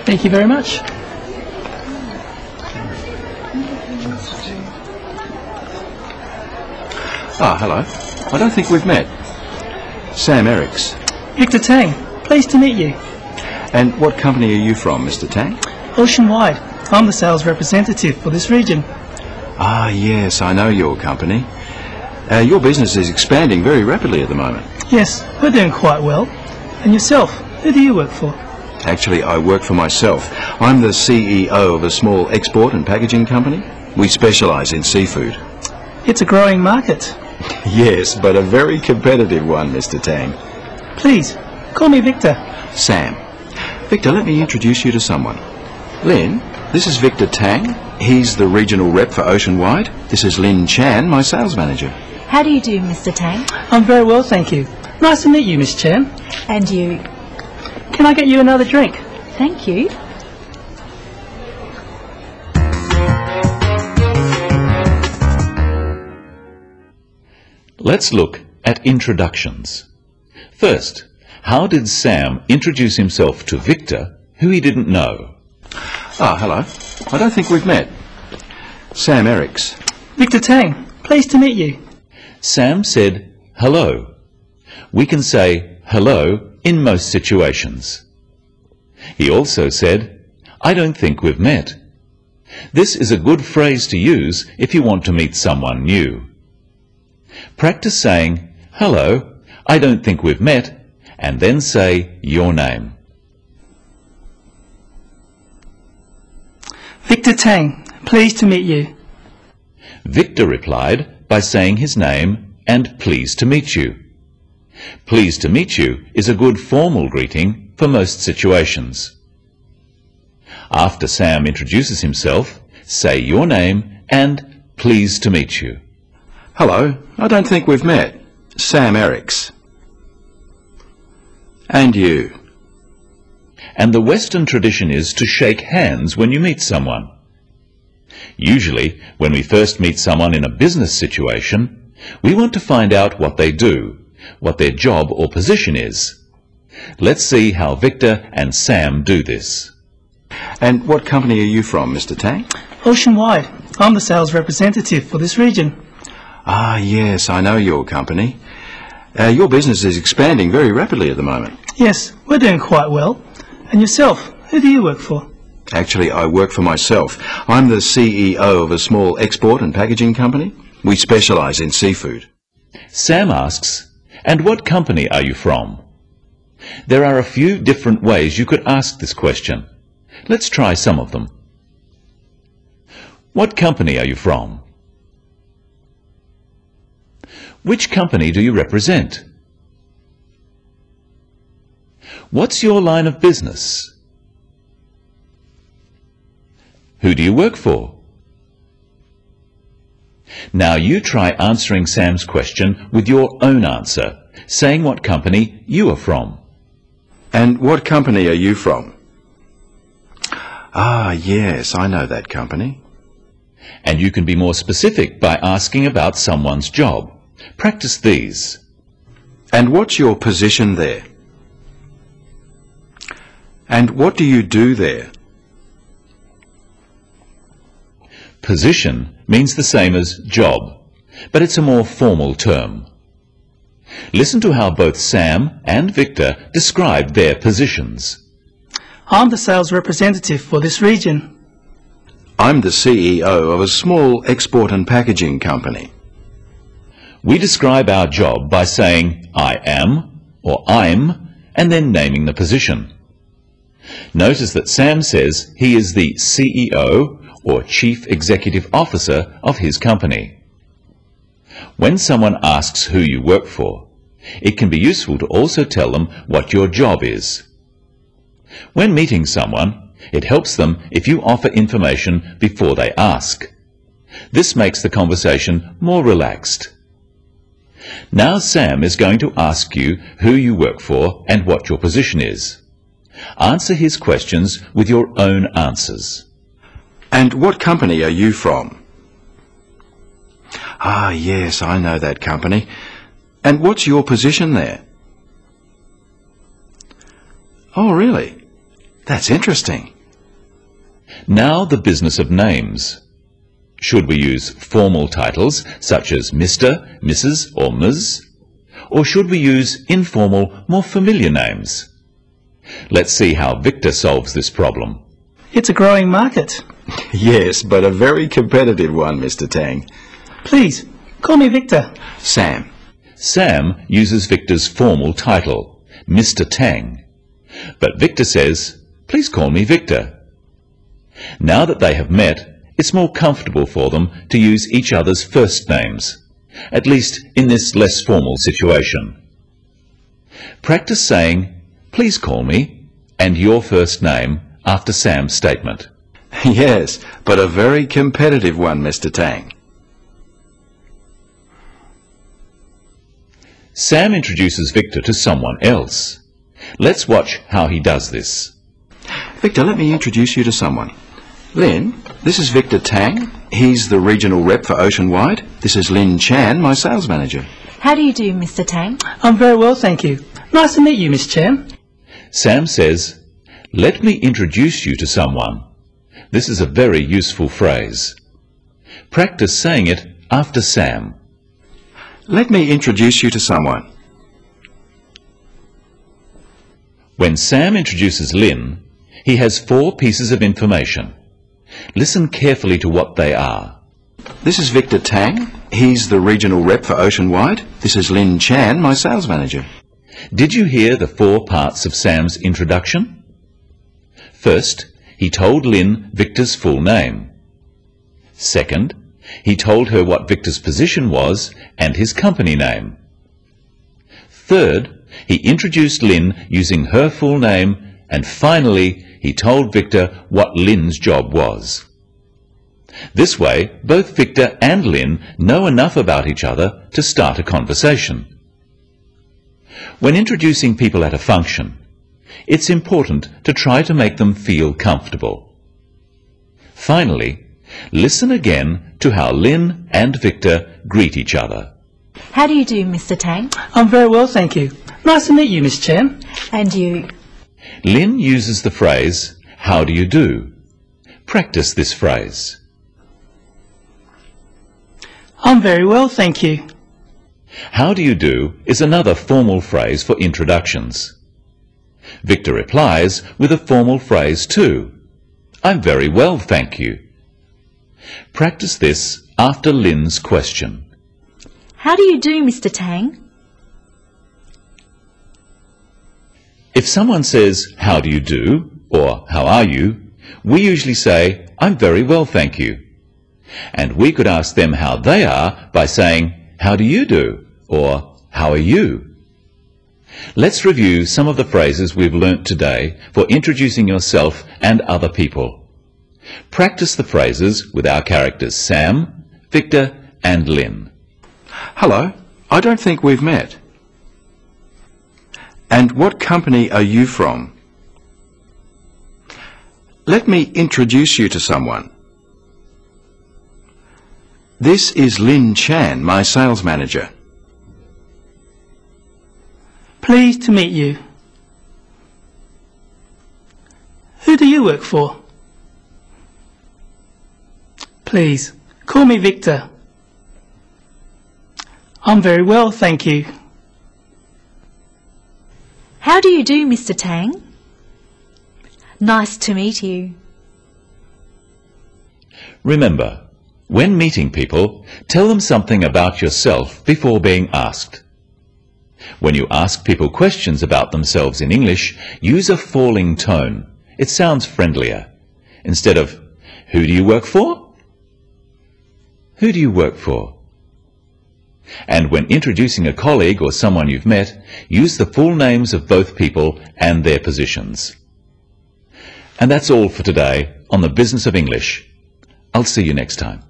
Thank you very much. Ah, hello. I don't think we've met. Sam Ericks. Victor Tang, pleased to meet you. And what company are you from, Mr. Tang? Oceanwide. I'm the sales representative for this region. Ah, yes, I know your company. Your business is expanding very rapidly at the moment. Yes, we're doing quite well. And yourself, who do you work for? Actually, I work for myself. I'm the CEO of a small export and packaging company. We specialise in seafood. It's a growing market. Yes, but a very competitive one, Mr. Tang. Please, call me Victor. Sam. Victor, let me introduce you to someone. Lynn, this is Victor Tang. He's the regional rep for Oceanwide. This is Lynn Chan, my sales manager. How do you do, Mr. Tang? I'm very well, thank you. Nice to meet you, Miss Chan. And you? Can I get you another drink? Thank you. Let's look at introductions. First, how did Sam introduce himself to Victor, who he didn't know? Ah, hello. I don't think we've met. Sam Ericks. Victor Tang, pleased to meet you. Sam said, hello. We can say hello in most situations. He also said, I don't think we've met. This is a good phrase to use if you want to meet someone new. Practice saying, hello, I don't think we've met, and then say your name. Victor Tang, pleased to meet you. Victor replied by saying his name and pleased to meet you. Pleased to meet you is a good formal greeting for most situations. After Sam introduces himself, say your name and pleased to meet you. Hello, I don't think we've met. Sam Ericks. And you? And the Western tradition is to shake hands when you meet someone. Usually, when we first meet someone in a business situation, we want to find out what they do, what their job or position is. Let's see how Victor and Sam do this. And what company are you from, Mr. Tang? Oceanwide. I'm the sales representative for this region. Ah, yes, I know your company. Your business is expanding very rapidly at the moment. Yes, we're doing quite well. And yourself, who do you work for? Actually, I work for myself. I'm the CEO of a small export and packaging company. We specialise in seafood. Sam asks, and what company are you from? There are a few different ways you could ask this question. Let's try some of them. What company are you from? Which company do you represent? What's your line of business? Who do you work for? Now you try answering Sam's question with your own answer, saying what company you are from. And what company are you from? Ah, yes, I know that company. And you can be more specific by asking about someone's job. Practice these. And what's your position there? And what do you do there? Position means the same as job, but it's a more formal term. Listen to how both Sam and Victor describe their positions. I'm the sales representative for this region. I'm the CEO of a small export and packaging company. We describe our job by saying I am or I'm and then naming the position. Notice that Sam says he is the CEO or Chief Executive Officer of his company. When someone asks who you work for, it can be useful to also tell them what your job is. When meeting someone, it helps them if you offer information before they ask. This makes the conversation more relaxed. Now Sam is going to ask you who you work for and what your position is. Answer his questions with your own answers. And what company are you from? Ah, yes, I know that company. And what's your position there? Oh, really? That's interesting. Now the business of names. Should we use formal titles such as Mr., Mrs. or Ms? Or should we use informal, more familiar names? Let's see how Victor solves this problem. It's a growing market. Yes, but a very competitive one, Mr. Tang. Please, call me Victor. Sam. Sam uses Victor's formal title, Mr. Tang. But Victor says, please call me Victor. Now that they have met, it's more comfortable for them to use each other's first names, at least in this less formal situation. Practice saying, please call me, and your first name after Sam's statement. Yes, but a very competitive one, Mr. Tang. Sam introduces Victor to someone else. Let's watch how he does this. Victor, let me introduce you to someone. Lin, this is Victor Tang. He's the regional rep for Oceanwide. This is Lin Chan, my sales manager. How do you do, Mr. Tang? I'm very well, thank you. Nice to meet you, Miss Chan. Sam says, let me introduce you to someone. This is a very useful phrase. Practice saying it after Sam. Let me introduce you to someone. When Sam introduces Lin, he has 4 pieces of information. Listen carefully to what they are. This is Victor Tang. He's the regional rep for Oceanwide. This is Lin Chan, my sales manager. Did you hear the 4 parts of Sam's introduction? First, he told Lin Victor's full name. Second, he told her what Victor's position was and his company name. Third, he introduced Lin using her full name, and finally, he told Victor what Lin's job was. This way, both Victor and Lin know enough about each other to start a conversation. When introducing people at a function, it's important to try to make them feel comfortable. Finally, listen again to how Lin and Victor greet each other. How do you do, Mr. Tang? I'm very well, thank you. Nice to meet you, Miss Chan. And you? Lin uses the phrase, how do you do? Practice this phrase. I'm very well, thank you. How do you do is another formal phrase for introductions. Victor replies with a formal phrase too. I'm very well, thank you. Practice this after Lin's question. How do you do, Mr. Tang? If someone says, how do you do, or how are you, we usually say, I'm very well, thank you. And we could ask them how they are by saying, how do you do, or how are you? Let's review some of the phrases we've learnt today for introducing yourself and other people. Practice the phrases with our characters Sam, Victor and Lin. Hello, I don't think we've met. And what company are you from? Let me introduce you to someone. This is Lin Chan, my sales manager. Pleased to meet you. Who do you work for? Please, call me Victor. I'm very well, thank you. How do you do, Mr. Tang? Nice to meet you. Remember, when meeting people, tell them something about yourself before being asked. When you ask people questions about themselves in English, use a falling tone. It sounds friendlier. Instead of, who do you work for? Who do you work for? And when introducing a colleague or someone you've met, use the full names of both people and their positions. And that's all for today on the Business of English. I'll see you next time.